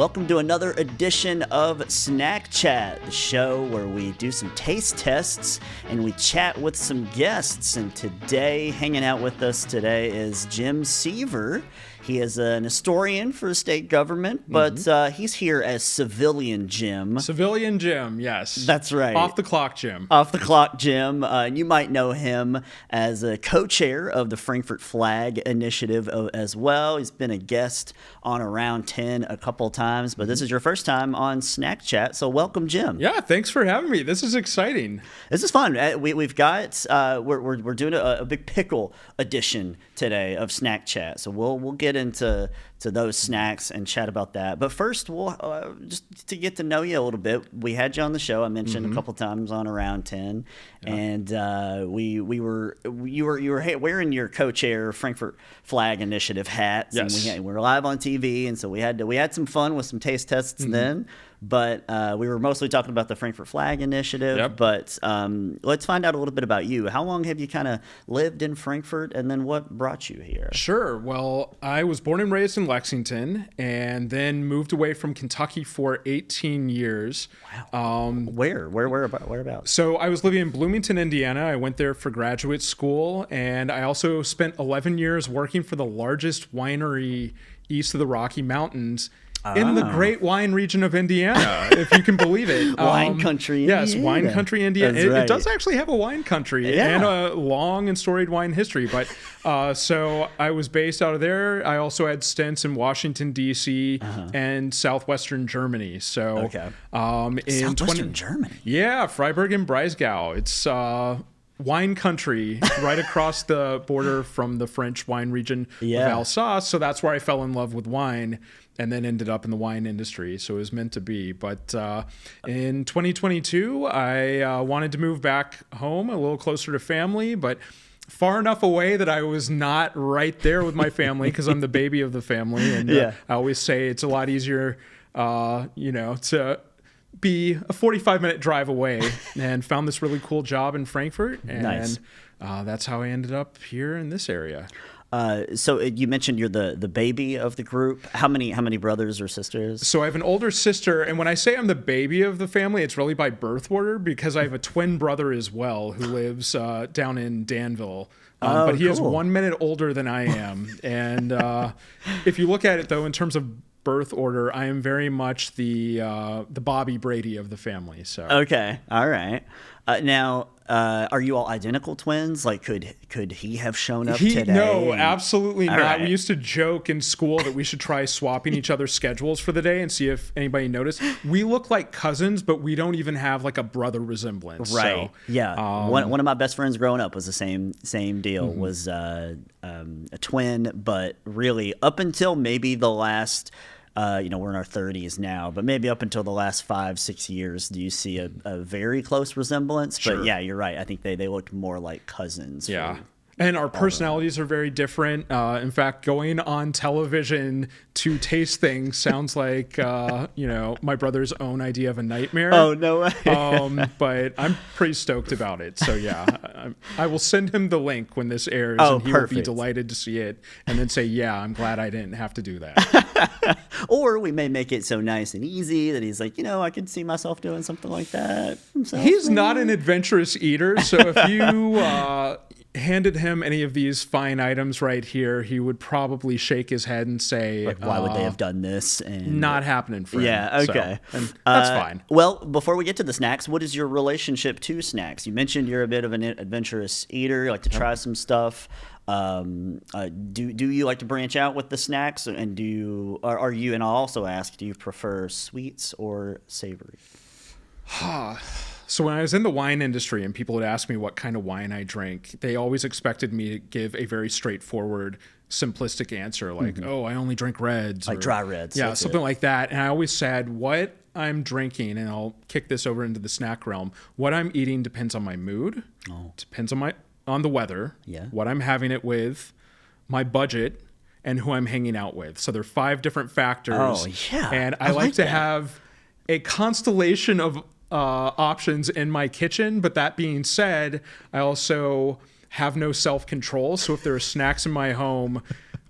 Welcome to another edition of SnakChat, the show where we do some taste tests and we chat with some guests. And today, hanging out with us today is Jim Seaver. He is an historian for the state government, but he's here as Civilian Jim. Civilian Jim, yes. That's right. Off the clock Jim. Off the clock Jim. And you might know him as a co-chair of the Frankfort Flag Initiative as well. He's been a guest on Around 10 a couple times, but this is your first time on SnakChat, so welcome, Jim. Yeah, thanks for having me. This is exciting. This is fun. We've got we're doing a big pickle edition today of SnakChat, so we'll get into those snacks and chat about that. But first, we'll just to get to know you a little bit. We had you on the show. I mentioned a couple times on Around 10, and you were wearing your co-chair Frankfort Flag Initiative hats, yes. And we were live on TV, and so we had some fun with some taste tests then. But we were mostly talking about the Frankfort Flag Initiative. Yep. But let's find out a little bit about you. How long have you kind of lived in Frankfort, and then what brought you here? Sure. Well, I was born and raised in Lexington, and then moved away from Kentucky for 18 years. Wow. Whereabouts? So I was living in Bloomington, Indiana. I went there for graduate school, and I also spent 11 years working for the largest winery east of the Rocky Mountains. In the great wine region of Indiana, if you can believe it. Wine country Indiana. Yes, wine country Indiana. Right. It does actually have a wine country and a long and storied wine history. But so I was based out of there. I also had stints in Washington, D.C. And southwestern Germany. So in southwestern Germany? Yeah, Freiburg and Breisgau. It's wine country right across the border from the French wine region of Alsace. So that's where I fell in love with wine and then ended up in the wine industry. So it was meant to be. But in 2022, I wanted to move back home a little closer to family, but far enough away that I was not right there with my family because I'm the baby of the family. And I always say it's a lot easier, to be a 45-minute drive away, and found this really cool job in Frankfort. And nice. That's how I ended up here in this area. So you mentioned you're the baby of the group. How many brothers or sisters? So I have an older sister, and when I say I'm the baby of the family, it's really by birth order because I have a twin brother as well who lives down in Danville. But he is 1 minute older than I am. And if you look at it, though, in terms of birth order, I am very much the Bobby Brady of the family. So okay, all right. Now, are you all identical twins? Like, could he have shown up today? No, absolutely not. Right. We used to joke in school that we should try swapping each other's schedules for the day and see if anybody noticed. We look like cousins, but we don't even have like a brother resemblance. Right. So, yeah. One of my best friends growing up was the same deal. Was a twin, but really up until maybe the last. We're in our 30s now, but maybe up until the last 5-6 years, do you see a very close resemblance? Sure. But yeah, you're right. I think they looked more like cousins. Yeah. And our personalities are very different. In fact, going on television to taste things sounds like, my brother's own idea of a nightmare. Oh, no way. But I'm pretty stoked about it. So, yeah, I will send him the link when this airs, and he will be delighted to see it and then say, yeah, I'm glad I didn't have to do that. Or we may make it so nice and easy that he's like, I could see myself doing something like that himself. He's not an adventurous eater. So if you handed him any of these fine items right here, he would probably shake his head and say, like, why would they have done this? And not happening for him. Yeah, okay. So, that's fine. Well, before we get to the snacks, what is your relationship to snacks? You mentioned you're a bit of an adventurous eater. You like to try some stuff. Do you like to branch out with the snacks? And and I'll also ask, do you prefer sweets or savory? So when I was in the wine industry and people would ask me what kind of wine I drank, they always expected me to give a very straightforward, simplistic answer like, oh, I only drink reds. Like dry reds. Yeah, something like that. And I always said, what I'm drinking, and I'll kick this over into the snack realm, what I'm eating depends on my mood, depends on the weather, what I'm having it with, my budget, and who I'm hanging out with. So there are 5 different factors. Oh, yeah. And I like to have a constellation of options in my kitchen, but that being said, I also have no self-control. So if there are snacks in my home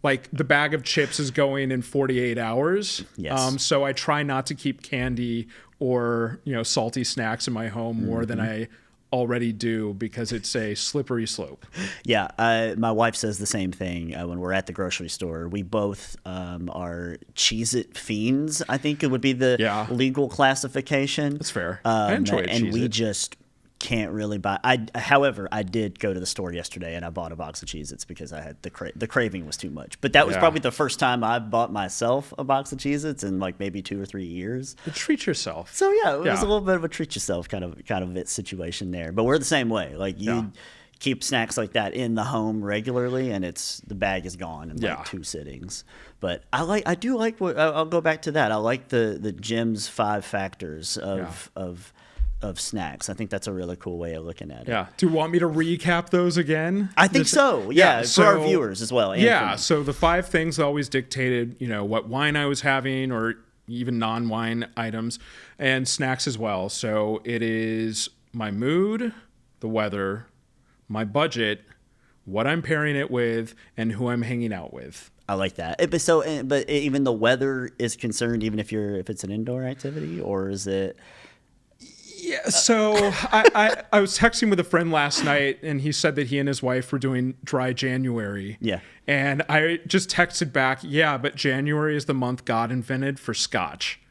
like the bag of chips is going in 48 hours. Yes. So I try not to keep candy or, salty snacks in my home more than I already do, because it's a slippery slope. Yeah, my wife says the same thing when we're at the grocery store. We both are Cheez-It fiends, I think it would be the legal classification. That's fair. I enjoy Cheez-It. And we just can't really buy. However, I did go to the store yesterday and I bought a box of Cheez-Its because I had the craving was too much. But that was probably the first time I bought myself a box of Cheez-Its in like maybe 2 or 3 years. But treat yourself. So yeah, it was a little bit of a treat yourself kind of situation there. But we're the same way. Like you keep snacks like that in the home regularly, and the bag is gone in like 2 sittings. But I do like what I'll go back to that. I like the Jim's 5 factors of snacks. I think that's a really cool way of looking at it. Yeah. Do you want me to recap those again? I think so. Yeah. For our viewers as well. So the 5 things that always dictated, what wine I was having, or even non-wine items, and snacks as well. So it is my mood, the weather, my budget, what I'm pairing it with, and who I'm hanging out with. I like that. But even the weather is concerned, even if it's an indoor activity, or is it? Yeah, so I was texting with a friend last night, and he said that he and his wife were doing dry January. Yeah. And I just texted back, but January is the month God invented for scotch.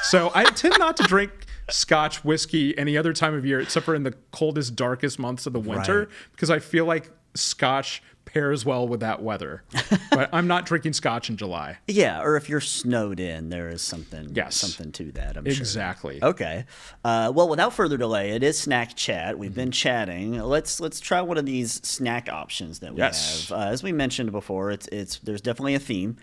So I tend not to drink scotch whiskey any other time of year except for in the coldest, darkest months of the winter, because I feel like scotch pairs well with that weather. But I'm not drinking scotch in July. Yeah, or if you're snowed in, there is something to that, I'm sure. Exactly. Okay. Well, without further delay, it is Snack Chat. We've been chatting. Let's try one of these snack options that we have. As we mentioned before, there's definitely a theme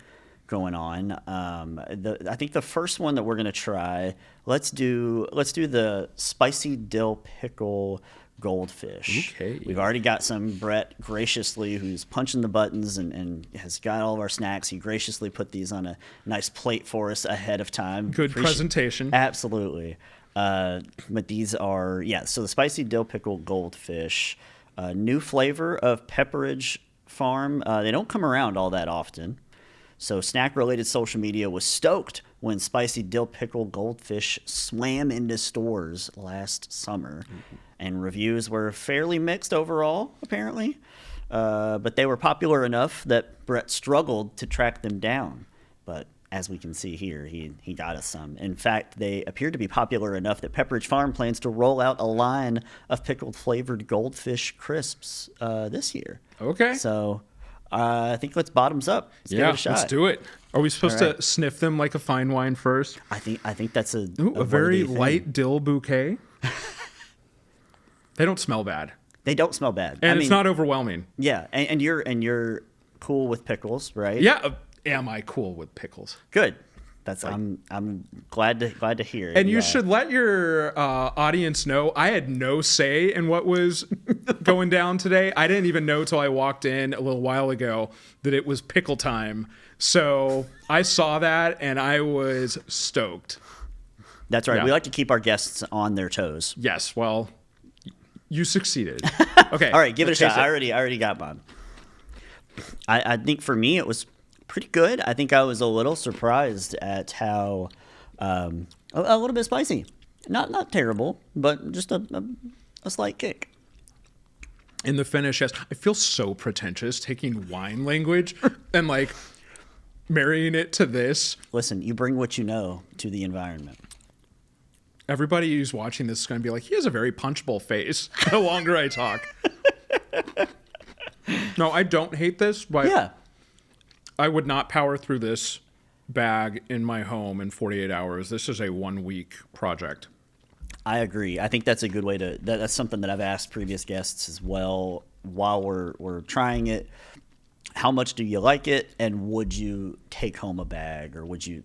going on. I think the first one that we're going to try, let's do the spicy dill pickle goldfish. Okay. We've already got some. Brett graciously, who's punching the buttons and has got all of our snacks, he graciously put these on a nice plate for us ahead of time. Good presentation. Absolutely. But these are, so the spicy dill pickle goldfish, new flavor of Pepperidge Farm. They don't come around all that often. So snack-related social media was stoked when spicy dill pickle goldfish swam into stores last summer. Mm-hmm. And reviews were fairly mixed overall, apparently. But they were popular enough that Brett struggled to track them down. But as we can see here, he got us some. In fact, they appear to be popular enough that Pepperidge Farm plans to roll out a line of pickled-flavored goldfish crisps this year. Okay. So I think let's bottoms up. Let's give it a shot. Let's do it. Are we supposed to sniff them like a fine wine first? I think that's a very light dill bouquet. They don't smell bad. They don't smell bad, and it's not overwhelming. Yeah, and you're cool with pickles, right? Yeah, am I cool with pickles? Good. I'm glad to hear it. And you should let your audience know I had no say in what was going down today. I didn't even know till I walked in a little while ago that it was pickle time. So I saw that and I was stoked. That's right. Yeah. We like to keep our guests on their toes. Yes. Well, you succeeded. Okay. All right. Give it a shot. I already got mine. I think for me it was pretty good. I think I was a little surprised at how a little bit spicy. Not terrible, but just a slight kick. In the finish, yes. I feel so pretentious taking wine language and like marrying it to this. Listen, you bring what you know to the environment. Everybody who's watching this is going to be like, he has a very punchable face the longer I talk. No, I don't hate this, but yeah. I would not power through this bag in my home in 48 hours. This is a 1-week project. I agree. I think that's a good way to. That's something that I've asked previous guests as well. While we're trying it, how much do you like it, and would you take home a bag, or would you,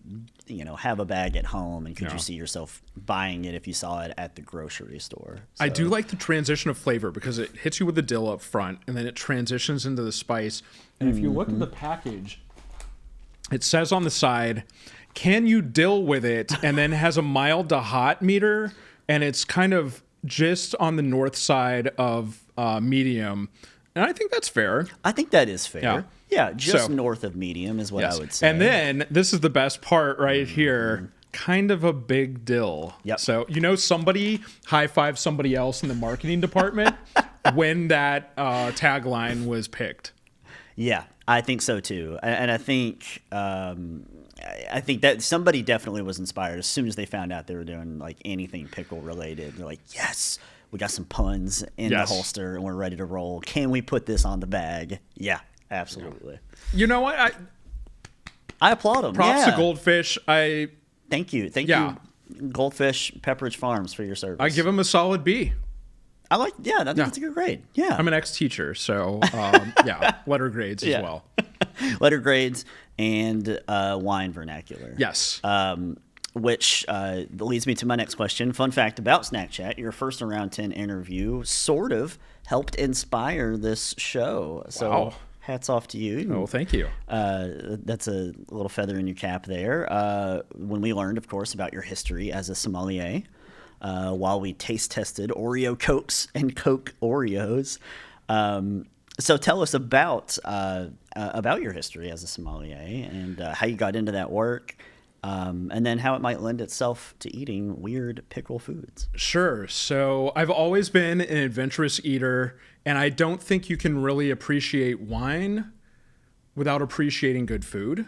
have a bag at home, and could you see yourself buying it if you saw it at the grocery store? So. I do like the transition of flavor because it hits you with the dill up front, and then it transitions into the spice. And if you look at the package, it says on the side, "Can you dill with it?" and then has a mild to hot meter, and it's kind of just on the north side of medium. And I think that's fair. I think that is fair. Yeah. Yeah, just So- north of medium is what I would say. And then this is the best part right here. Kind of a big deal. Yep. So, somebody high-fived somebody else in the marketing department when that tagline was picked. Yeah, I think so too. And I think that somebody definitely was inspired as soon as they found out they were doing like anything pickle related. They're like, yes, we got some puns in the holster and we're ready to roll. Can we put this on the bag? Yeah, absolutely. You know what? I applaud them. Props to Goldfish. Thank you. Thank you, Goldfish Pepperidge Farms, for your service. I give them a solid B. I like, that's a good grade. Yeah. I'm an ex-teacher, so letter grades as well. Letter grades and wine vernacular. Yes. Which leads me to my next question. Fun fact about SnakChat, your first Around 10 interview sort of helped inspire this show. So hats off to you. Oh, thank you. That's a little feather in your cap there. When we learned, of course, about your history as a sommelier, while we taste tested Oreo Cokes and Coke Oreos. So tell us about your history as a sommelier and how you got into that work. And then how it might lend itself to eating weird pickle foods. Sure. So I've always been an adventurous eater, and I don't think you can really appreciate wine without appreciating good food.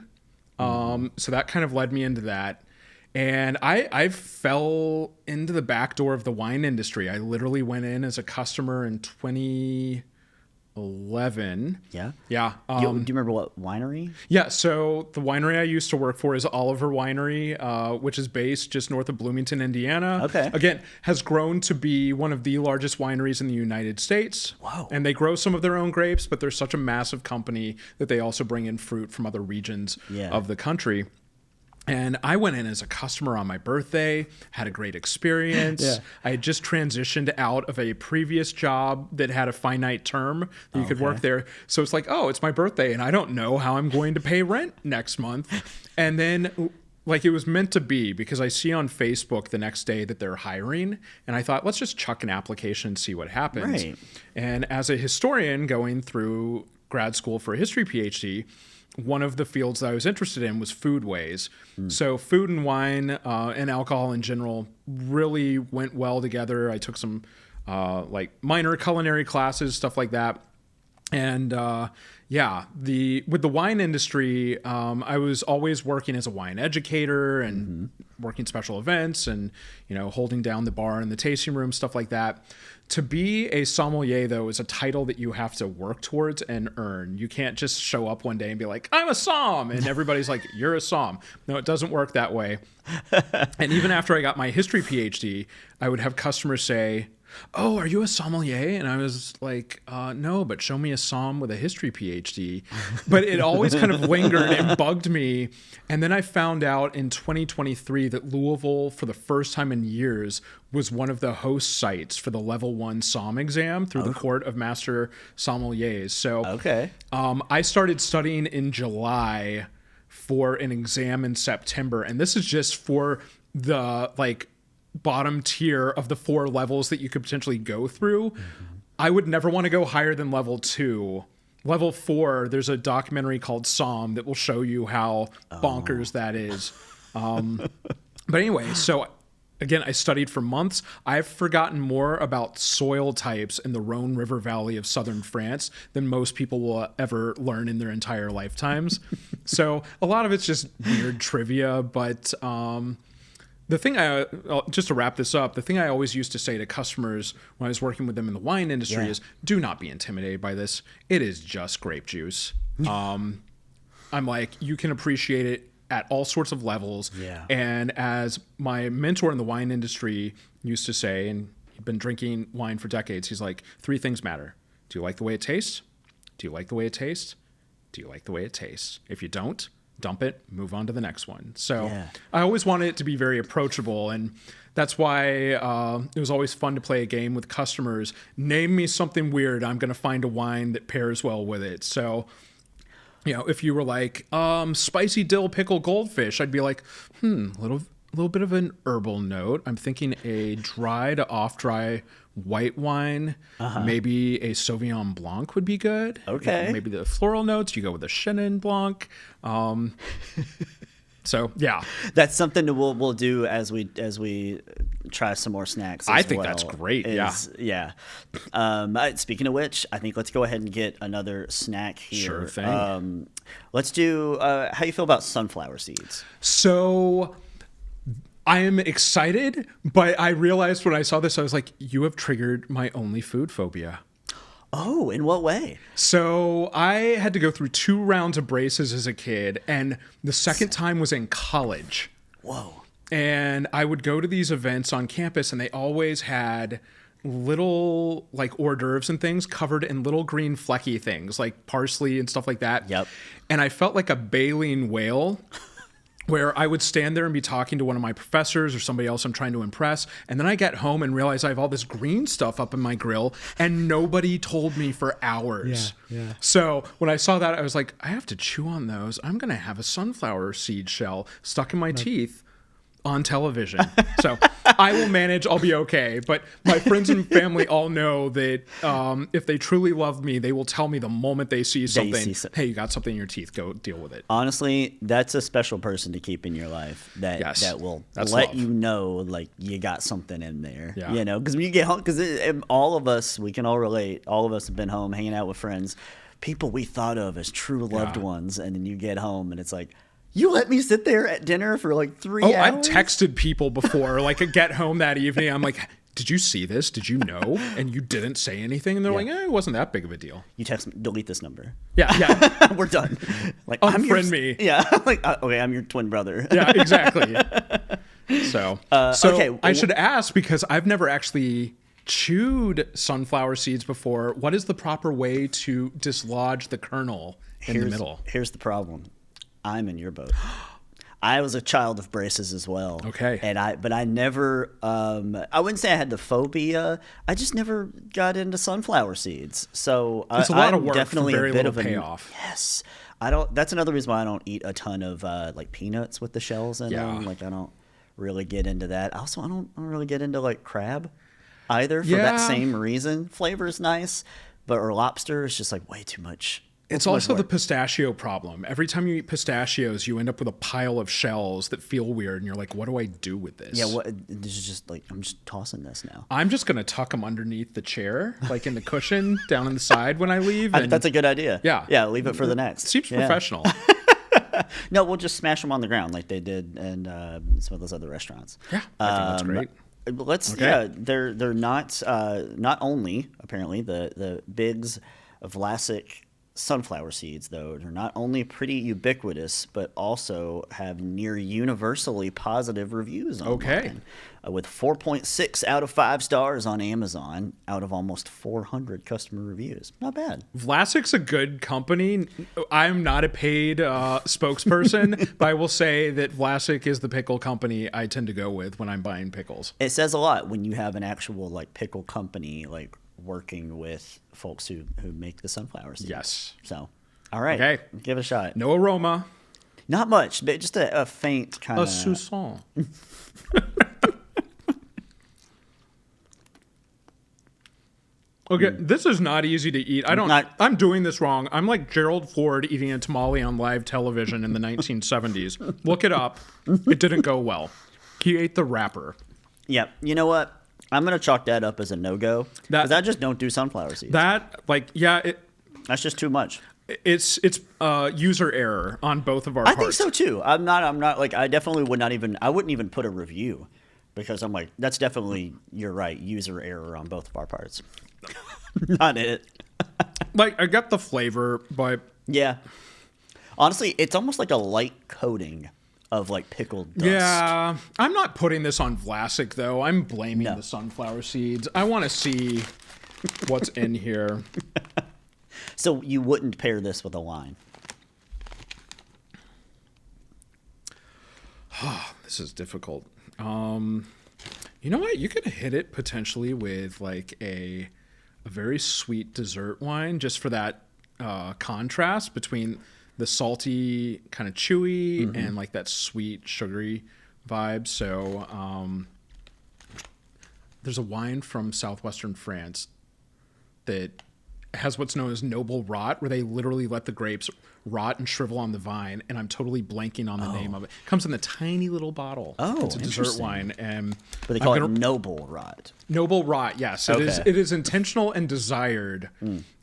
So that kind of led me into that. And I fell into the back door of the wine industry. I literally went in as a customer in 2011. Yeah? Yeah. Do you remember what winery? Yeah, so the winery I used to work for is Oliver Winery, which is based just north of Bloomington, Indiana. Okay. Again, has grown to be one of the largest wineries in the United States. Wow. And they grow some of their own grapes, but they're such a massive company that they also bring in fruit from other regions of the country. And I went in as a customer on my birthday, had a great experience. I had just transitioned out of a previous job that had a finite term that you could work there. So it's like, oh, it's my birthday and I don't know how I'm going to pay rent next month. And then like it was meant to be because I see on Facebook the next day that they're hiring. And I thought, let's just chuck an application and see what happens. Right. And as a historian going through grad school for a history PhD, one of the fields that I was interested in was foodways. So food and wine and alcohol in general really went well together. I took some like minor culinary classes, stuff like that. And with the wine industry, I was always working as a wine educator and working special events and, holding down the bar in the tasting room, stuff like that. To be a sommelier, though, is a title that you have to work towards and earn. You can't just show up one day and be like, I'm a somm, and everybody's like, you're a somm. No, it doesn't work that way. And even after I got my history PhD, I would have customers say, oh, are you a sommelier? And I was like, no, but show me a somm with a history PhD. But it always kind of lingered and bugged me. And then I found out in 2023 that Louisville, for the first time in years, was one of the host sites for the level 1 somm exam through the Court of Master Sommeliers. So I started studying in July for an exam in September. And this is just for the bottom tier of the 4 levels that you could potentially go through. I would never want to go higher than level 2. Level 4, there's a documentary called Somm that will show you how bonkers that is. But anyway, so again, I studied for months. I've forgotten more about soil types in the Rhone River Valley of southern France than most people will ever learn in their entire lifetimes. So a lot of it's just weird trivia, but the thing just to wrap this up, the thing I always used to say to customers when I was working with them in the wine industry is, do not be intimidated by this. It is just grape juice. I'm like, you can appreciate it at all sorts of levels. And as my mentor in the wine industry used to say, and he'd been drinking wine for decades, he's like, 3 things matter. Do you like the way it tastes? Do you like the way it tastes? Do you like the way it tastes? If you don't, dump it, move on to the next one. So I always wanted it to be very approachable. And that's why it was always fun to play a game with customers. Name me something weird. I'm going to find a wine that pairs well with it. So, if you were like, spicy dill pickle goldfish, I'd be like, a little bit of an herbal note. I'm thinking a dry to off-dry white wine. Maybe a Sauvignon Blanc would be good. Okay. Maybe the floral notes. You go with a Chenin Blanc. So yeah, that's something that we'll do as we try some more snacks. I think that's great. Yeah. Speaking of which, I think let's go ahead and get another snack here. Sure thing. Let's do. How you feel about sunflower seeds? So I am excited, but I realized when I saw this, I was like, you have triggered my only food phobia. Oh, in what way? So I had to go through 2 rounds of braces as a kid, and the second time was in college. Whoa. And I would go to these events on campus, and they always had little like hors d'oeuvres and things covered in little green flecky things like parsley and stuff like that. Yep. And I felt like a baleen whale where I would stand there and be talking to one of my professors or somebody else I'm trying to impress. And then I get home and realize I have all this green stuff up in my grill and nobody told me for hours. Yeah. So when I saw that, I was like, I have to chew on those. I'm going to have a sunflower seed shell stuck in my teeth on television. So I will manage. I'll be okay. But my friends and family all know that if they truly love me, they will tell me the moment they see something, hey, you got something in your teeth, go deal with it. Honestly, that's a special person to keep in your life that will let you know like you got something in there. Yeah. You know, because when you get home, because all of us, we can all relate. All of us have been home hanging out with friends, people we thought of as true loved ones. And then you get home and it's like, you let me sit there at dinner for like 3 hours? I've texted people before, like I get home that evening. I'm like, did you see this? Did you know? And you didn't say anything. And they're like, it wasn't that big of a deal. You text me, delete this number. Yeah. We're done. Like, unfriend me. Yeah. Like, okay, I'm your twin brother. Yeah, exactly. So okay. I should ask, because I've never actually chewed sunflower seeds before. What is the proper way to dislodge the kernel in the middle? Here's the problem. I'm in your boat. I was a child of braces as well. Okay. But I never, I wouldn't say I had the phobia. I just never got into sunflower seeds. So it's a lot of work definitely for very a bit little of payoff. Yes. That's another reason why I don't eat a ton of like peanuts with the shells in them. Like I don't really get into that. Also, I don't really get into like crab either for that same reason. Flavor is nice, or lobster is just like way too much. It's also the pistachio problem. Every time you eat pistachios, you end up with a pile of shells that feel weird, and you're like, "What do I do with this?" Yeah, this is just like I'm just tossing this now. I'm just gonna tuck them underneath the chair, like in the cushion down on the side when I leave. That's a good idea. Yeah, leave it for the next. Seems professional. No, we'll just smash them on the ground like they did in some of those other restaurants. Yeah, I think that's great. They're not only apparently the Biggs Vlasic sunflower seeds, though, they're not only pretty ubiquitous, but also have near universally positive reviews online. With 4.6 out of 5 stars on Amazon out of almost 400 customer reviews. Not bad. Vlasic's a good company. I'm not a paid spokesperson, but I will say that Vlasic is the pickle company I tend to go with when I'm buying pickles. It says a lot when you have an actual like pickle company like working with folks who make the sunflower seeds. Yes. So, all right. Okay. Give it a shot. No aroma. Not much, but just a faint kind of... A soupçon. Okay, this is not easy to eat. I'm doing this wrong. I'm like Gerald Ford eating a tamale on live television in the 1970s. Look it up. It didn't go well. He ate the wrapper. Yep. You know what? I'm going to chalk that up as a no-go. Because I just don't do sunflower seeds. That's just too much. It's user error on both of our parts. I think so too. I'm not like, I definitely I wouldn't even put a review because I'm like, that's definitely, you're right, user error on both of our parts. Not it. Like, I got the flavor, but... Yeah. Honestly, it's almost like a light coating of like pickled dust. Yeah. I'm not putting this on Vlasic, though. I'm blaming the sunflower seeds. I want to see what's in here. So you wouldn't pair this with a wine? This is difficult. You know what? You could hit it potentially with like a very sweet dessert wine, just for that contrast between the salty, kind of chewy, and like that sweet, sugary vibe. So there's a wine from southwestern France that has what's known as noble rot, where they literally let the grapes rot and shrivel on the vine, and I'm totally blanking on the name of it. It comes in a tiny little bottle. Oh, it's a dessert wine, and but they call it noble rot. Noble rot, yes. It is. It is intentional and desired.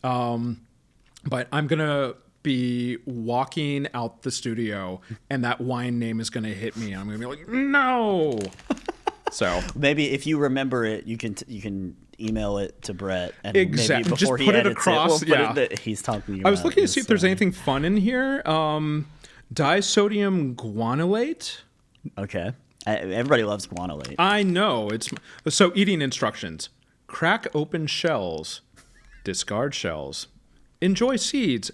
But I'm gonna be walking out the studio, and that wine name is gonna hit me. I'm gonna be like, no. So maybe if you remember it, you can email it to Brett, and exactly. maybe before just put he it across. He's talking about. I was looking to see if there's anything fun in here. Disodium guanylate. Okay, everybody loves guanylate. I know it's so. Eating instructions: crack open shells, discard shells, enjoy seeds! !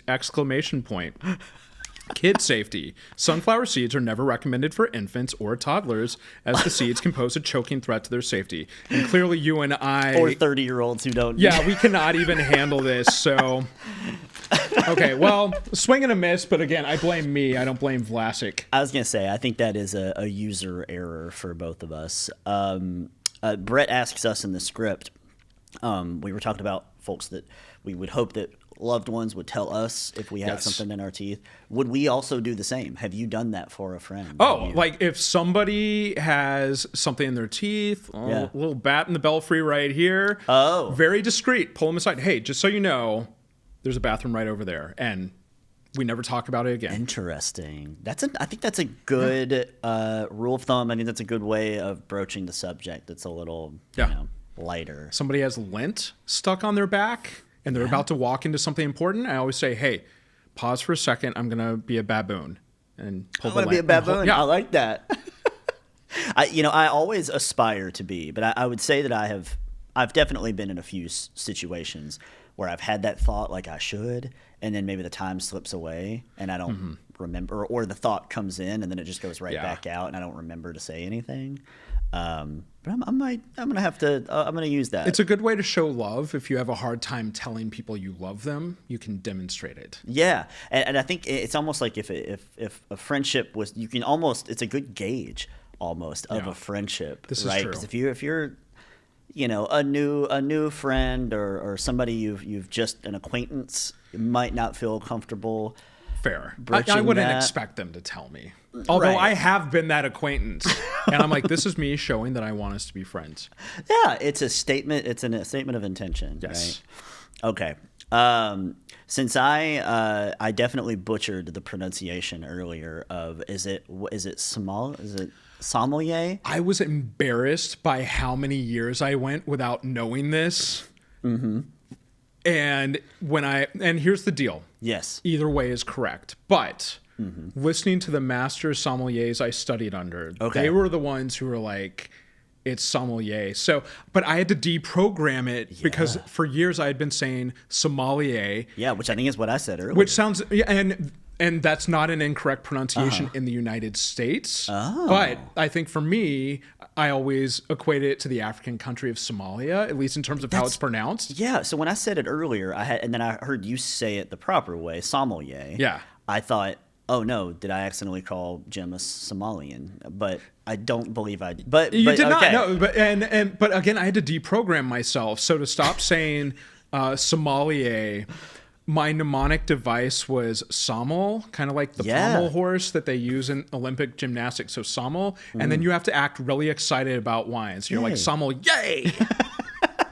Kid safety. Sunflower seeds are never recommended for infants or toddlers, as the seeds can pose a choking threat to their safety. And clearly you and I... Or 30-year-olds who don't... Yeah, we cannot even handle this, so... Okay, well, swing and a miss, but again, I blame me. I don't blame Vlasic. I was going to say, I think that is a user error for both of us. Brett asks us in the script, we were talking about folks that we would hope that loved ones would tell us if we had something in our teeth. Would we also do the same? Have you done that for a friend? Oh, like if somebody has something in their teeth, a little bat in the belfry right here. Oh. Very discreet. Pull them aside. Hey, just so you know, there's a bathroom right over there. And we never talk about it again. Interesting. I think that's a good rule of thumb. I think that's a good way of broaching the subject. It's a little lighter. Somebody has lint stuck on their back and they're about to walk into something important. I always say, hey, pause for a second. I'm going to be a baboon. And pull the lint. I'm going to be a baboon. I like that. I always aspire to be, but I would say that I've definitely been in a few situations where I've had that thought like I should, and then maybe the time slips away and I don't remember, or the thought comes in and then it just goes right back out and I don't remember to say anything. But I'm gonna use that. It's a good way to show love. If you have a hard time telling people you love them, you can demonstrate it. Yeah, and I think it's almost like if a friendship was, you can almost, it's a good gauge almost of a friendship. This right? is true. Because if you're a new friend or somebody you've just an acquaintance, you might not feel comfortable. Fair. I wouldn't expect them to tell me. Although I have been that acquaintance. And I'm like, this is me showing that I want us to be friends. Yeah, it's a statement. It's a statement of intention. Yes. Right? Okay. Since I definitely butchered the pronunciation earlier of is it sommelier? I was embarrassed by how many years I went without knowing this. Mm-hmm. And here's the deal. Yes. Either way is correct. But listening to the master sommeliers I studied under, they were the ones who were like, it's sommelier. So, but I had to deprogram it because for years I had been saying sommelier. Yeah, which I think is what I said earlier. Which sounds, and that's not an incorrect pronunciation in the United States. Oh. But I think for me, I always equate it to the African country of Somalia, at least in terms of how it's pronounced. Yeah. So when I said it earlier, and then I heard you say it the proper way, sommelier. Yeah. I thought, oh no, did I accidentally call Jim a Somalian? But I don't believe I did. But you did not. No. But again, I had to deprogram myself. So to stop saying sommelier, my mnemonic device was sommel, kind of like the pommel horse that they use in Olympic gymnastics. So sommel, and then you have to act really excited about wine. So you're like sommel, yay!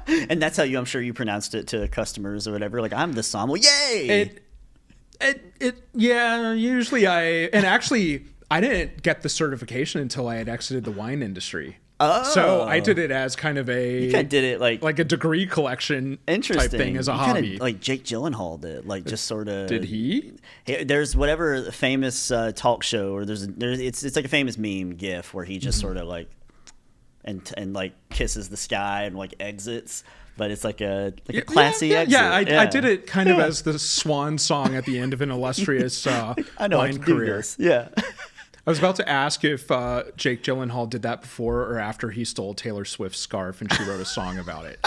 And that's how I'm sure you pronounced it to customers or whatever. Like, I'm the sommel, yay! Usually I didn't get the certification until I had exited the wine industry. Oh. So I did it as kind of you kind of did it like a degree collection type thing as a hobby. Kind of like Jake Gyllenhaal did, like just sort of. Did he? There's whatever famous talk show, or it's like a famous meme gif where he just sort of like and like kisses the sky and like exits. But it's like a classy exit. I did it kind of as the swan song at the end of an illustrious wine career. Yeah. I was about to ask if Jake Gyllenhaal did that before or after he stole Taylor Swift's scarf and she wrote a song about it.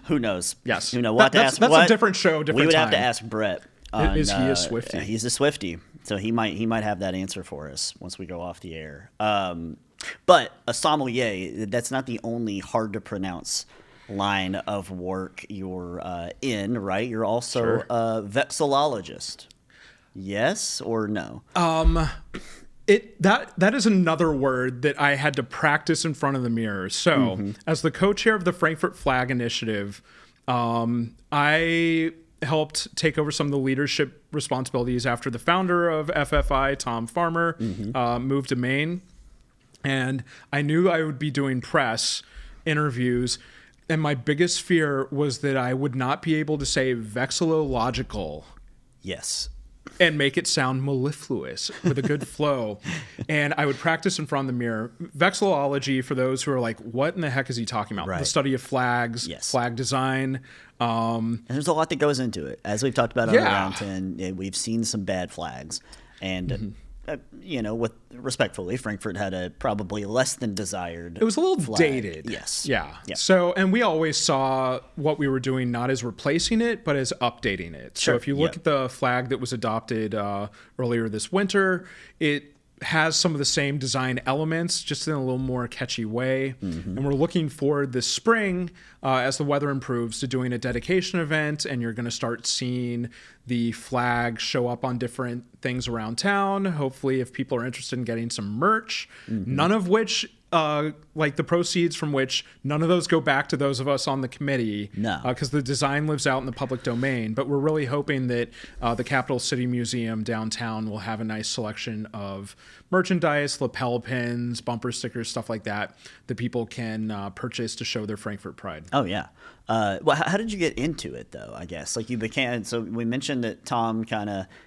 Who knows? Yes. We'll have to ask. That's a different show, different We would time. have to ask Brett. Is he a Swiftie? He's a Swiftie. So he might have that answer for us once we go off the air. But a sommelier, that's not the only hard to pronounce line of work you're in, right? You're also a vexillologist. Yes or no? That is another word that I had to practice in front of the mirror. So, as the co-chair of the Frankfort Flag Initiative, I helped take over some of the leadership responsibilities after the founder of FFI, Tom Farmer, moved to Maine. And I knew I would be doing press interviews. And my biggest fear was that I would not be able to say vexillological. Yes. And make it sound mellifluous with a good flow. And I would practice in front of the mirror. Vexillology, for those who are like, what in the heck is he talking about? Right. The study of flags, flag design. And there's a lot that goes into it. As we've talked about on Around 10, we've seen some bad flags. And, with respectfully, Frankfort had a probably less than desired It was a little flag. dated. Yes. Yeah. So, and we always saw what we were doing not as replacing it, but as updating it. Sure. So if you look at the flag that was adopted earlier this winter, it has some of the same design elements, just in a little more catchy way. And we're looking forward this spring, as the weather improves, to doing a dedication event, and you're going to start seeing the flag show up on different things around town. Hopefully, if people are interested in getting some merch, none of which, like the proceeds from which, none of those go back to those of us on the committee. No. Because the design lives out in the public domain. But we're really hoping that the Capital City Museum downtown will have a nice selection of merchandise, lapel pins, bumper stickers, stuff like that people can purchase to show their Frankfort pride. Oh, yeah. Well, how did you get into it, though, I guess? Like, you became, so we mentioned that Tom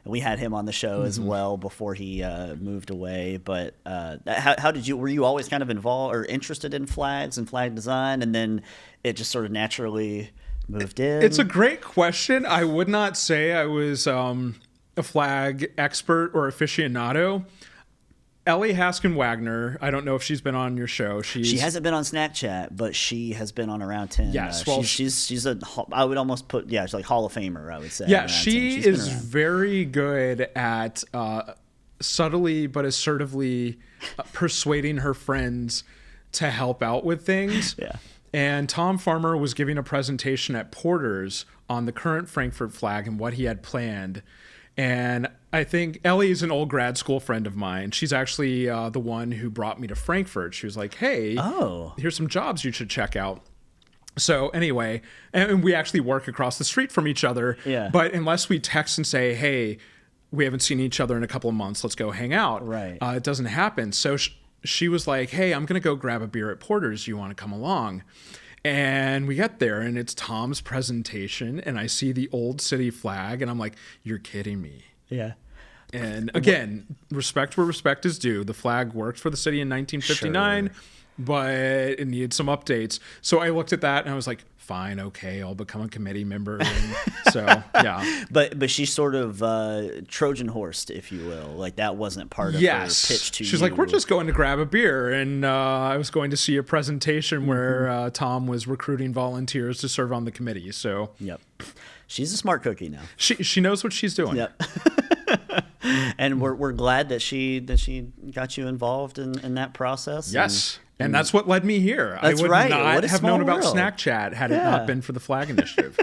we had him on the show as well before he moved away, but how did were you always kind of involved or interested in flags and flag design, and then it just sort of naturally moved in? It's a great question. I would not say I was a flag expert or aficionado. Ellie Haskin-Wagner, I don't know if she's been on your show. She hasn't been on SnakChat, but she has been on Around 10. Yes, well, she's I would almost put, she's like Hall of Famer, I would say. Yeah, she is very good at subtly but assertively persuading her friends to help out with things. Yeah. And Tom Farmer was giving a presentation at Porter's on the current Frankfort flag and what he had planned. And I think Ellie is an old grad school friend of mine. She's actually the one who brought me to Frankfurt. She was like, hey, here's some jobs you should check out. So anyway, and we actually work across the street from each other. Yeah. But unless we text and say, hey, we haven't seen each other in a couple of months, let's go hang out. Right. It doesn't happen. So she was like, hey, I'm going to go grab a beer at Porter's. You want to come along? And we get there, and it's Tom's presentation, and I see the old city flag, and I'm like, you're kidding me. Yeah. And again, respect where respect is due. The flag worked for the city in 1959, but it needed some updates. So I looked at that, and I was like, fine, okay, I'll become a committee member. And so, yeah. But she sort of Trojan horsed, if you will. Like, that wasn't part of her pitch to you. She's like, we're just going to grab a beer. And I was going to see a presentation where Tom was recruiting volunteers to serve on the committee. So, yep. She's a smart cookie now. She knows what she's doing. Yep. And we're glad that she got you involved in that process. Yes. And that's what led me here. That's I would right. not have known about world. SnakChat had it not been for the Flag Initiative.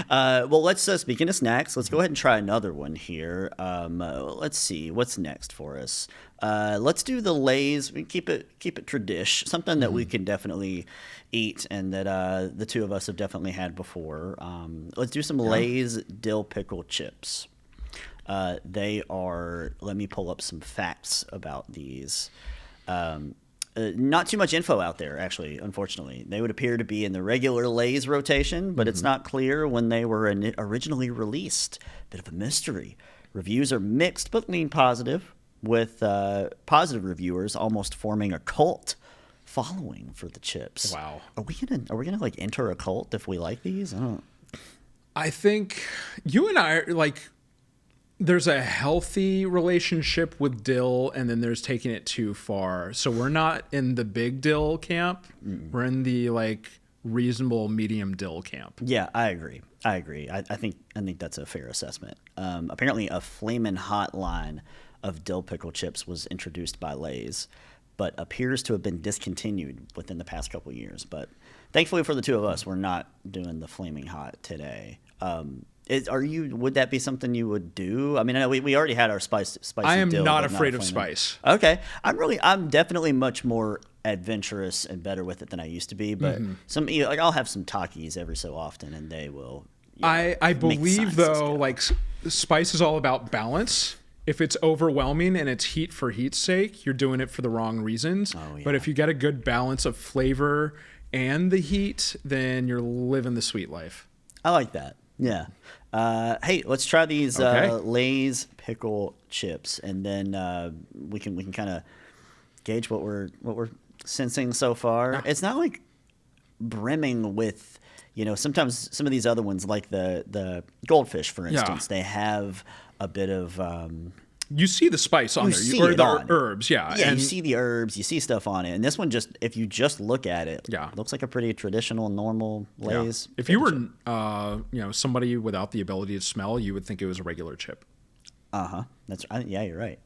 Well, let's speaking of snacks, let's go ahead and try another one here. Let's see what's next for us. Let's do the Lay's. We keep it tradish, something that we can definitely eat and that the two of us have definitely had before. Let's do some Lay's dill pickle chips. They are. Let me pull up some facts about these. Not too much info out there, actually, unfortunately. They would appear to be in the regular Lay's rotation, but it's not clear when they were originally released. Bit of a mystery. Reviews are mixed, but lean positive, with positive reviewers almost forming a cult following for the chips. Wow. Are we gonna like enter a cult if we like these? I think you and I are like. There's a healthy relationship with dill, and then there's taking it too far. So we're not in the big dill camp. We're in the like reasonable medium dill camp. Yeah, I agree. I agree. I think that's a fair assessment. Apparently, a flamin' hot line of dill pickle chips was introduced by Lay's, but appears to have been discontinued within the past couple of years. But thankfully for the two of us, we're not doing the flaming hot today. Would that be something you would do? I mean, I know we already had our spicy I am dill, not but afraid a of flaming. spice. Okay, I'm definitely much more adventurous and better with it than I used to be. But I'll have some Takis every so often, and they will. I believe though, like spice is all about balance. If it's overwhelming and it's heat for heat's sake, you're doing it for the wrong reasons. Oh, yeah. But if you get a good balance of flavor and the heat, then you're living the sweet life. I like that. Yeah. Hey, let's try these Lay's pickle chips, and then we can kind of gauge what we're sensing so far. It's not like brimming with, sometimes some of these other ones, like the goldfish, for instance, they have a bit of you see the spice on there, or the herbs, yeah, and you see the herbs, you see stuff on it, and this one, just if you just look at it, looks like a pretty traditional, normal Lay's. If you were somebody without the ability to smell, you would think it was a regular chip. Yeah, you're right.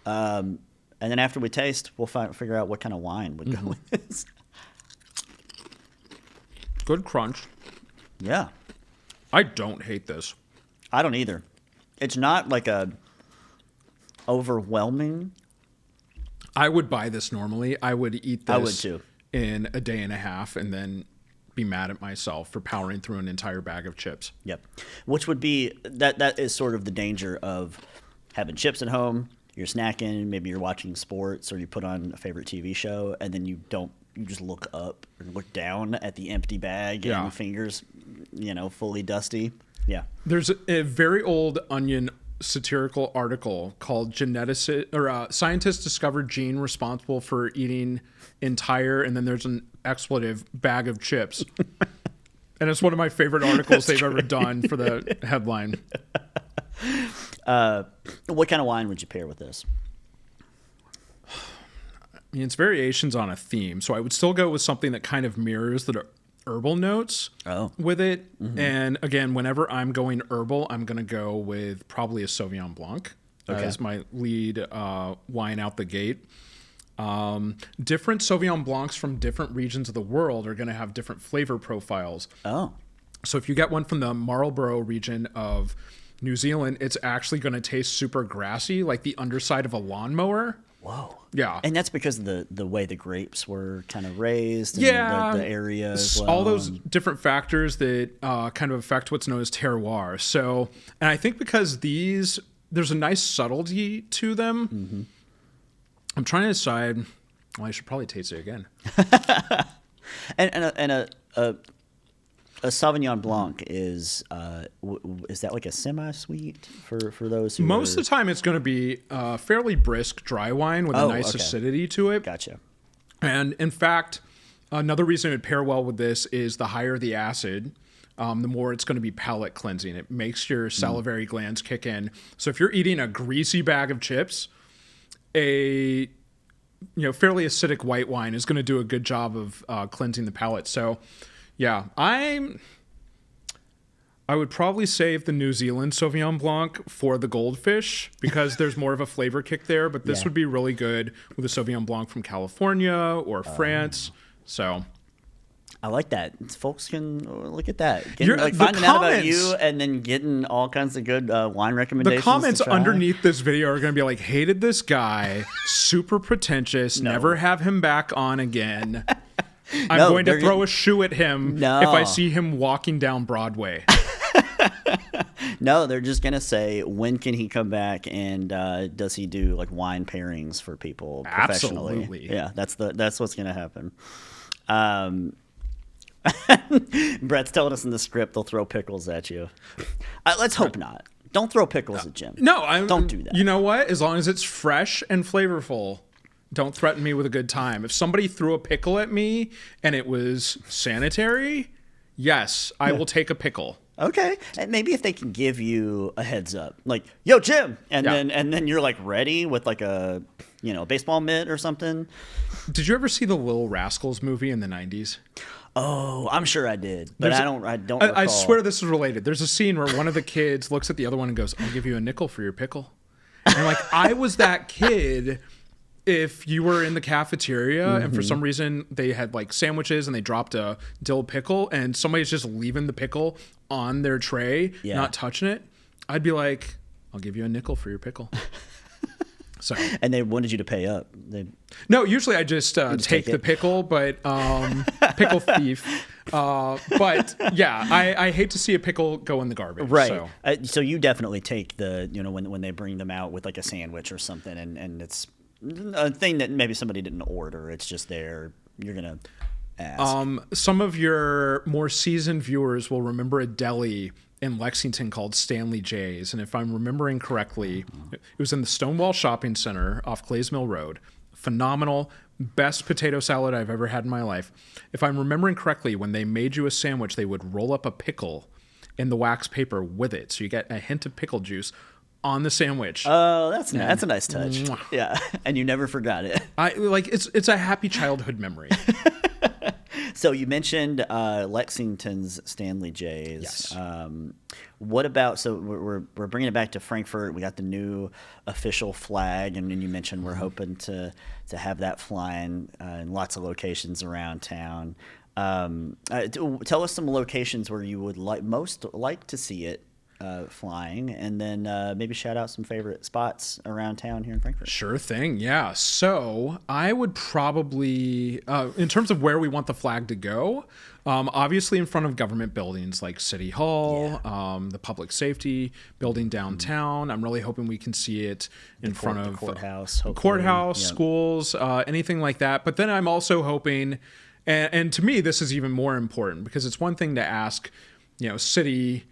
And then after we taste, we'll figure out what kind of wine would go with this. Good crunch. Yeah, I don't hate this. I don't either. It's not like a overwhelming. I would buy this normally. I would eat this I would too. In a day and a half and then be mad at myself for powering through an entire bag of chips. Yep. Which would be, that is sort of the danger of having chips at home, you're snacking, maybe you're watching sports, or you put on a favorite TV show, and then you just look up or look down at the empty bag and your fingers, fully dusty. Yeah. There's a very old Onion satirical article called Scientists Discovered Gene Responsible for Eating Entire, and then there's an expletive, bag of chips. And it's one of my favorite articles they've ever done for the headline. What kind of wine would you pair with this? I mean, it's variations on a theme, so I would still go with something that kind of mirrors the herbal notes with it. Mm-hmm. And again, whenever I'm going herbal, I'm going to go with probably a Sauvignon Blanc as my lead wine out the gate. Different Sauvignon Blancs from different regions of the world are going to have different flavor profiles. Oh. So if you get one from the Marlborough region of New Zealand, it's actually going to taste super grassy, like the underside of a lawnmower. Whoa. Yeah. And that's because of the way the grapes were kind of raised and the area as well. All those different factors that kind of affect what's known as terroir. So, and I think because there's a nice subtlety to them. Mm-hmm. I'm trying to decide, I should probably taste it again. and a Sauvignon Blanc is that like a semi-sweet for those who Most of the time it's going to be a fairly brisk dry wine with a nice acidity to it. Gotcha. And in fact, another reason it would pair well with this is the higher the acid, the more it's going to be palate cleansing. It makes your salivary glands kick in. So if you're eating a greasy bag of chips, a fairly acidic white wine is going to do a good job of cleansing the palate. So yeah, I would probably save the New Zealand Sauvignon Blanc for the goldfish because there's more of a flavor kick there, but this would be really good with a Sauvignon Blanc from California or France. So I like that. Folks can look at that. Finding out about you and then getting all kinds of good wine recommendations. The comments underneath this video are going to be like, hated this guy, super pretentious, never have him back on again. I'm going to throw a shoe at him if I see him walking down Broadway. No, they're just going to say, when can he come back, and does he do like wine pairings for people professionally? Absolutely. Yeah, that's what's going to happen. Brett's telling us in the script they'll throw pickles at you. Let's hope not. Don't throw pickles at Jim. No, don't do that. You know what? As long as it's fresh and flavorful, don't threaten me with a good time. If somebody threw a pickle at me and it was sanitary, yes, I will take a pickle. Okay, and maybe if they can give you a heads up, like, "Yo, Jim," and then you're like ready with like a baseball mitt or something. Did you ever see the Little Rascals movie in the 90s? Oh, I'm sure I did, but I don't recall. I swear this is related. There's a scene where one of the kids looks at the other one and goes, "I'll give you a nickel for your pickle." And like, I was that kid. If you were in the cafeteria and for some reason they had like sandwiches and they dropped a dill pickle and somebody's just leaving the pickle on their tray, not touching it, I'd be like, "I'll give you a nickel for your pickle." So, and they wanted you to pay up. No, usually I just take the pickle, but pickle thief. But yeah, I hate to see a pickle go in the garbage. Right. So you definitely take the, when they bring them out with like a sandwich or something, and it's a thing that maybe somebody didn't order. It's just there. You're gonna ask. Some of your more seasoned viewers will remember a deli in Lexington called Stanley J's, and if I'm remembering correctly, it was in the Stonewall Shopping Center off Clays Mill Road. Phenomenal, best potato salad I've ever had in my life. If I'm remembering correctly, when they made you a sandwich, they would roll up a pickle in the wax paper with it, so you get a hint of pickle juice on the sandwich. Oh, that's nice. That's a nice touch. Mwah. Yeah, and you never forgot it. It's a happy childhood memory. So you mentioned Lexington's Stanley J's. Yes. What about, so we're bringing it back to Frankfort. We got the new official flag, and then you mentioned we're hoping to have that flying in lots of locations around town. Tell us some locations where you would most like to see it flying, and then maybe shout out some favorite spots around town here in Frankfort. Sure thing. Yeah. So I would probably, in terms of where we want the flag to go, obviously in front of government buildings like City Hall, the public safety building downtown. I'm really hoping we can see it in front of courthouse, schools, anything like that. But then I'm also hoping, and to me, this is even more important because it's one thing to ask, city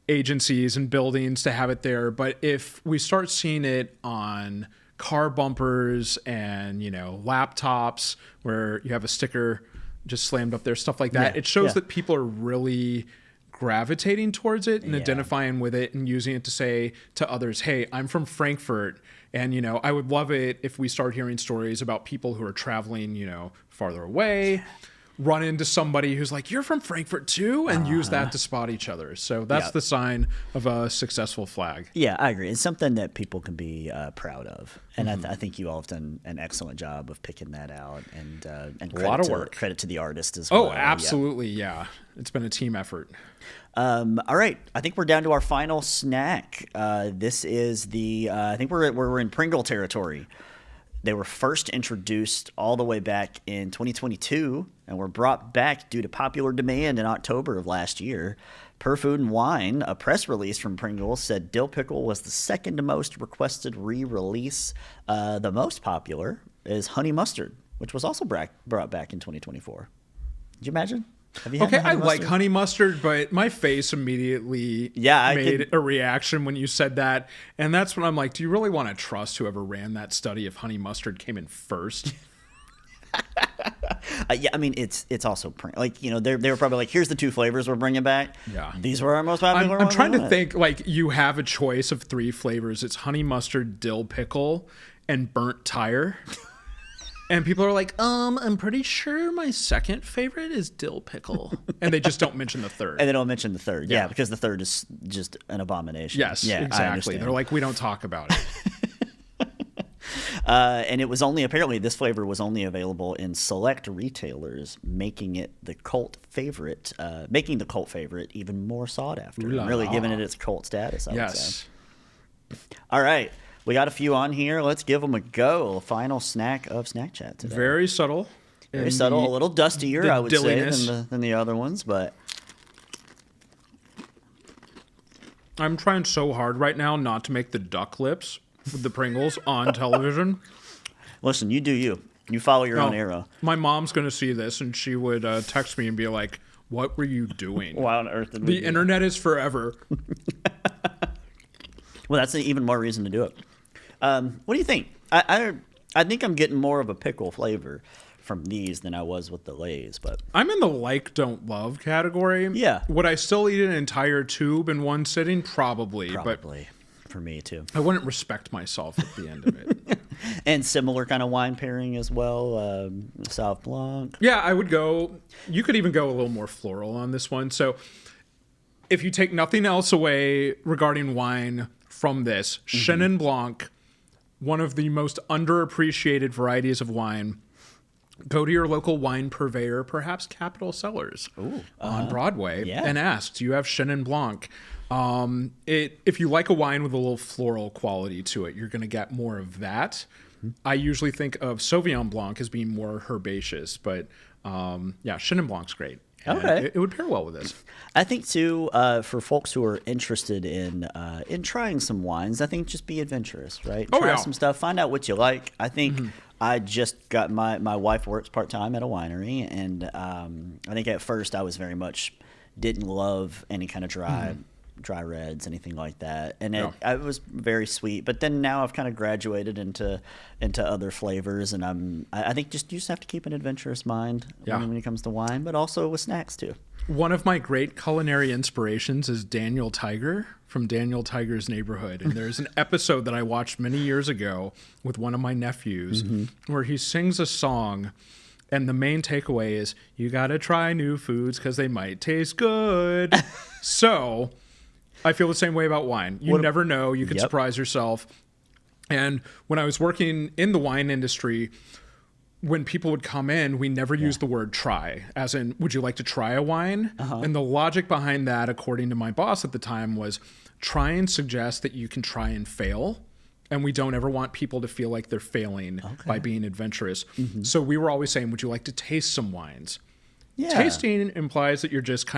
agencies and buildings to have it there, but if we start seeing it on car bumpers and laptops where you have a sticker just slammed up there, stuff like that, it shows that people are really gravitating towards it and identifying with it and using it to say to others, "Hey, I'm from Frankfort, and I would love it if we start hearing stories about people who are traveling farther away, run into somebody who's like, 'You're from Frankfurt too,' and use that to spot each other." So that's the sign of a successful flag. Yeah, I agree. It's something that people can be proud of. And I think you all have done an excellent job of picking that out. And a lot of work. Credit to the artist as well. Oh, absolutely. Yeah. It's been a team effort. All right. I think we're down to our final snack. This is I think we're in Pringle territory. They were first introduced all the way back in 2022 and were brought back due to popular demand in October of last year. Per Food and Wine, a press release from Pringles said dill pickle was the second most requested re-release. The most popular is honey mustard, which was also brought back in 2024. Did you imagine? Okay, I like honey mustard, but my face immediately made a reaction when you said that. And that's when I'm like, do you really want to trust whoever ran that study if honey mustard came in first? Yeah, I mean, it's also like, they were probably like, here's the two flavors we're bringing back. Yeah. These were our most popular I'm trying to think, like, you have a choice of three flavors. It's honey mustard, dill pickle, and burnt tire. And people are like, I'm pretty sure my second favorite is dill pickle. And they just don't mention the third. And they don't mention the third. Yeah, because the third is just an abomination. Yes, exactly. They're like, we don't talk about it. And it was apparently this flavor was only available in select retailers, making the cult favorite even more sought after. Really giving it its cult status, I would say. All right. We got a few on here. Let's give them a go. Final snack of SnakChat today. Very subtle. Very subtle. A little dustier, I would say, than the other ones. But I'm trying so hard right now not to make the duck lips with the Pringles on television. Listen, you do you. You follow your own arrow. My mom's going to see this, and she would text me and be like, "What were you doing? Why on earth did we do The internet is forever." Well, that's even more reason to do it. What do you think? I think I'm getting more of a pickle flavor from these than I was with the Lay's, but I'm in the like, don't love category. Yeah. Would I still eat an entire tube in one sitting? Probably. For for me too. I wouldn't respect myself at the end of it. And similar kind of wine pairing as well, Sauv Blanc. Yeah, I would go. You could even go a little more floral on this one. So if you take nothing else away regarding wine from this, Chenin Blanc, one of the most underappreciated varieties of wine. Go to your local wine purveyor, perhaps Capitol Cellars on Broadway, and ask, do you have Chenin Blanc? If you like a wine with a little floral quality to it, you're going to get more of that. I usually think of Sauvignon Blanc as being more herbaceous, but Chenin Blanc's great. Okay. It would pair well with this. I think too, for folks who are interested in trying some wines, I think just be adventurous, right? Try some stuff, find out what you like. I think I just got my wife works part-time at a winery, and I think at first I was very much didn't love any kind of dry reds, anything like that, and it was very sweet. But then now I've kind of graduated into other flavors, and I think you just have to keep an adventurous mind when it comes to wine, but also with snacks too. One of my great culinary inspirations is Daniel Tiger from Daniel Tiger's Neighborhood. And there's an episode that I watched many years ago with one of my nephews where he sings a song. And the main takeaway is you got to try new foods because they might taste good. So I feel the same way about wine. You never know. You could surprise yourself. And when I was working in the wine industry, when people would come in, we never used the word try, as in, would you like to try a wine? And the logic behind that, according to my boss at the time, was try and suggest that you can try and fail. And we don't ever want people to feel like they're failing by being adventurous. So we were always saying, would you like to taste some wines? Tasting implies that you're just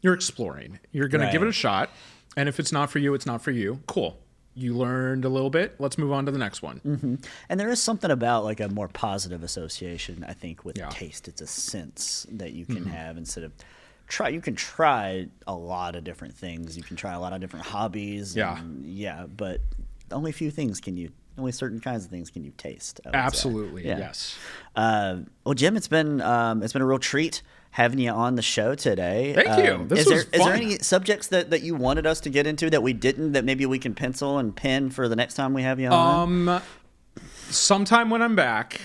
you're exploring. You're going to give it a shot. And if it's not for you, it's not for you. Cool. You learned a little bit. Let's move on to the next one. And there is something about like a more positive association, I think, with taste. It's a sense that you can have instead of try. You can try a lot of different things. You can try a lot of different hobbies. But only certain kinds of things can you taste. Absolutely, yes. Well, Jim, it's been a real treat having you on the show today. Thank you. Is there any subjects that you wanted us to get into that we didn't, that maybe we can pencil and pen for the next time we have you on? Sometime when I'm back,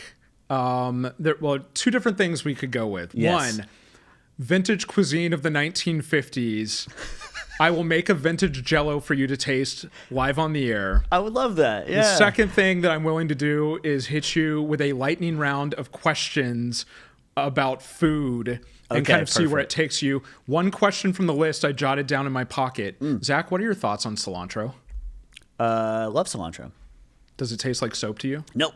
two different things we could go with. Yes. One, vintage cuisine of the 1950s. I will make a vintage Jell-O for you to taste live on the air. I would love that. Yeah. The second thing that I'm willing to do is hit you with a lightning round of questions about food and kind of see where it takes you. One question from the list I jotted down in my pocket. Zach, what are your thoughts on cilantro? Love cilantro. Does it taste like soap to you? Nope.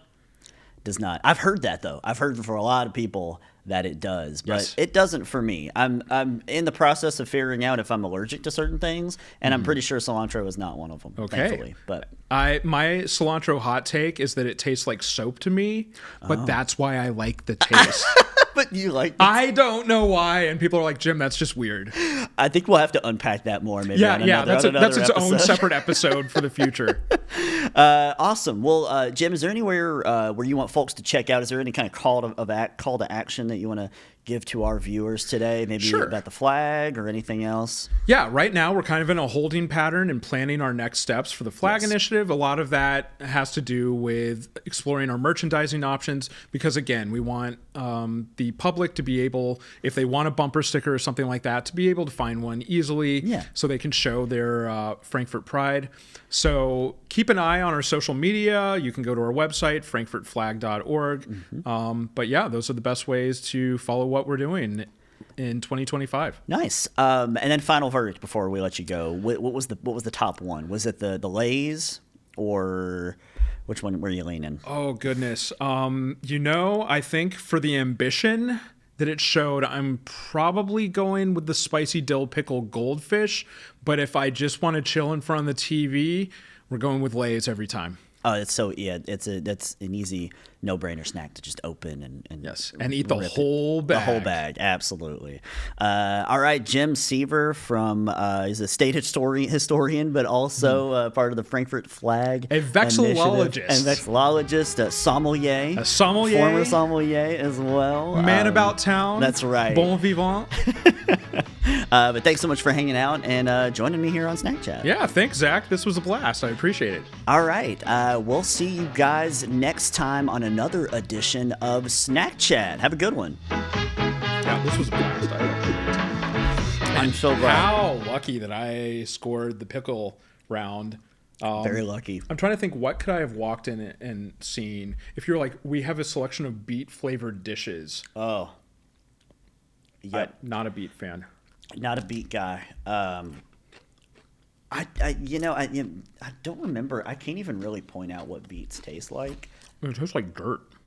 Does not. I've heard that though. I've heard for a lot of people that it does, but it doesn't for me. I'm in the process of figuring out if I'm allergic to certain things, and I'm pretty sure cilantro is not one of them. Thankfully. But my cilantro hot take is that it tastes like soap to me, but that's why I like the taste. But you like I don't know why, and people are like, Jim, that's just weird. I think we'll have to unpack that more maybe. That's its own separate episode for the future. Awesome. Well, Jim, is there anywhere where you want folks to check out? Is there any kind of call to action that you want to give to our viewers today? Maybe about the flag or anything else? Yeah, right now we're kind of in a holding pattern and planning our next steps for the Flag Initiative. A lot of that has to do with exploring our merchandising options because, again, we want the public to be able, if they want a bumper sticker or something like that, to be able to find one easily so they can show their Frankfort pride. So keep an eye on our social media. You can go to our website, frankfortflag.org. But yeah, those are the best ways to follow what we're doing in 2025. Nice. And then final verdict before we let you go. What was the top one? Was it the Lay's, or which one were you leaning? Oh goodness. I think for the ambition that it showed, I'm probably going with the spicy dill pickle goldfish. But if I just want to chill in front of the TV, we're going with Lay's every time. Oh, that's an easy no-brainer snack to just open and eat the whole bag. The whole bag, absolutely. All right, Jim Seaver he's a state historian, but also part of the Frankfort Flag Initiative. A vexillologist, a sommelier, former sommelier as well. Man about town. That's right. Bon vivant. But thanks so much for hanging out and joining me here on SnakChat. Yeah, thanks, Zach. This was a blast. I appreciate it. All right. We'll see you guys next time on another edition of SnakChat. Have a good one. Yeah, this was a blast. I had a great time. I'm so glad. How lucky that I scored the pickle round. Very lucky. I'm trying to think, what could I have walked in and seen? If you're like, we have a selection of beet-flavored dishes. Oh. Yep. Not a beet fan. Not a beet guy. I don't remember. I can't even really point out what beets taste like. It tastes like dirt.